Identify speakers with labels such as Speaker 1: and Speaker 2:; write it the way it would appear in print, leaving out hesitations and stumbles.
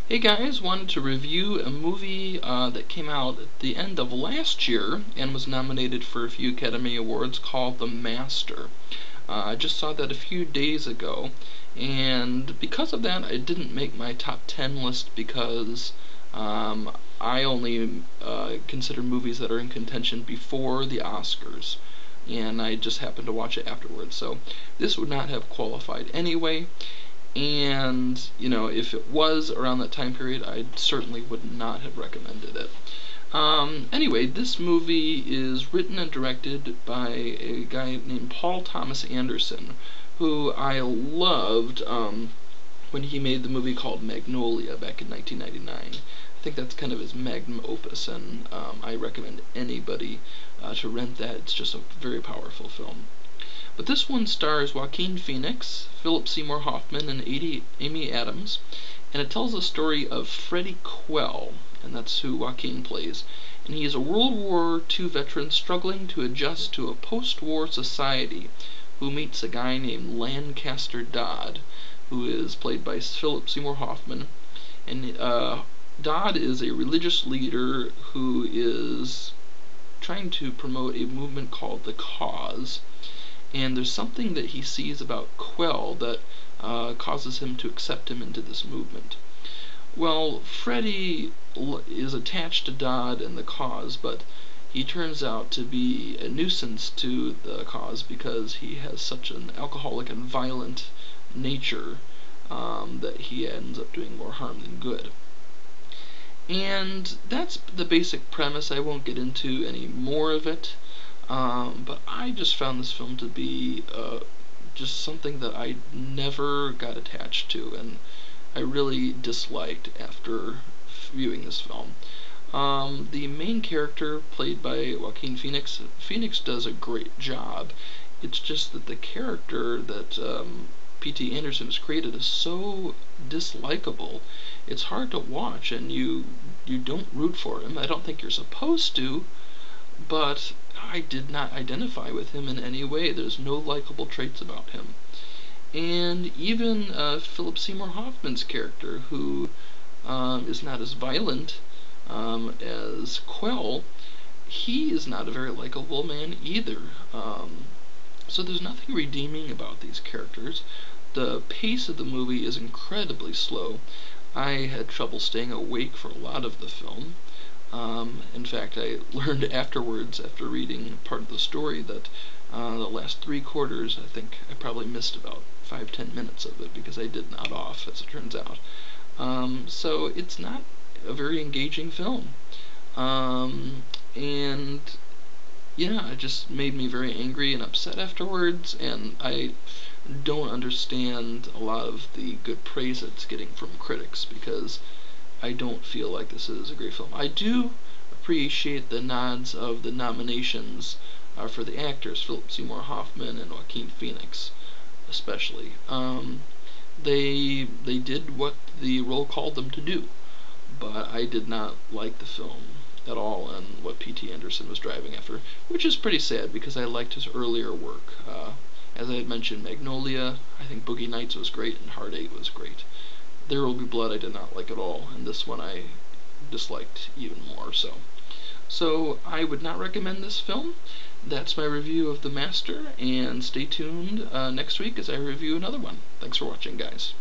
Speaker 1: Hey guys, wanted to review a movie that came out at the end of last year and was nominated for a few Academy Awards called The Master. I just saw that a few days ago, and because of that it didn't make my top 10 list because I only consider movies that are in contention before the Oscars, and I just happened to watch it afterwards, so this would not have qualified anyway. And, if it was around that time period, I certainly would not have recommended it. Anyway, this movie is written and directed by a guy named Paul Thomas Anderson, who I loved when he made the movie called Magnolia back in 1999. I think that's kind of his magnum opus, and I recommend anybody to rent that. It's just a very powerful film. But this one stars Joaquin Phoenix, Philip Seymour Hoffman, and Amy Adams, and it tells the story of Freddie Quell, and that's who Joaquin plays. And he is a World War II veteran struggling to adjust to a post-war society, who meets a guy named Lancaster Dodd, who is played by Philip Seymour Hoffman. And Dodd is a religious leader who is trying to promote a movement called The Cause. And there's something that he sees about Quell that causes him to accept him into this movement. Well, Freddie is attached to Dodd and the Cause, but he turns out to be a nuisance to the Cause because he has such an alcoholic and violent nature that he ends up doing more harm than good. And that's the basic premise. I won't get into any more of it. But I just found this film to be just something that I never got attached to, and I really disliked after viewing this film. The main character, played by Joaquin Phoenix does a great job. It's just that the character that P.T. Anderson has created is so dislikable. It's hard to watch, and you don't root for him. I don't think you're supposed to, but I did not identify with him in any way. There's no likable traits about him. And even Philip Seymour Hoffman's character, who is not as violent as Quell, he is not a very likable man either. So there's nothing redeeming about these characters. The pace of the movie is incredibly slow. I had trouble staying awake for a lot of the film. In fact, I learned afterwards, after reading part of the story, that the last 3/4, I think I probably missed about 5-10 minutes of it because I did nod off, as it turns out. So it's not a very engaging film. And yeah, it just made me very angry and upset afterwards, and I don't understand a lot of the good praise it's getting from critics because I don't feel like this is a great film. I do appreciate the nods of the nominations for the actors, Philip Seymour Hoffman and Joaquin Phoenix, especially. They did what the role called them to do, but I did not like the film at all and what P.T. Anderson was driving after, which is pretty sad because I liked his earlier work. As I had mentioned, Magnolia, I think Boogie Nights was great, and Hard 8 was great. There Will Be Blood I did not like at all, and this one I disliked even more so. So I would not recommend this film. That's my review of The Master, and stay tuned next week as I review another one. Thanks for watching, guys.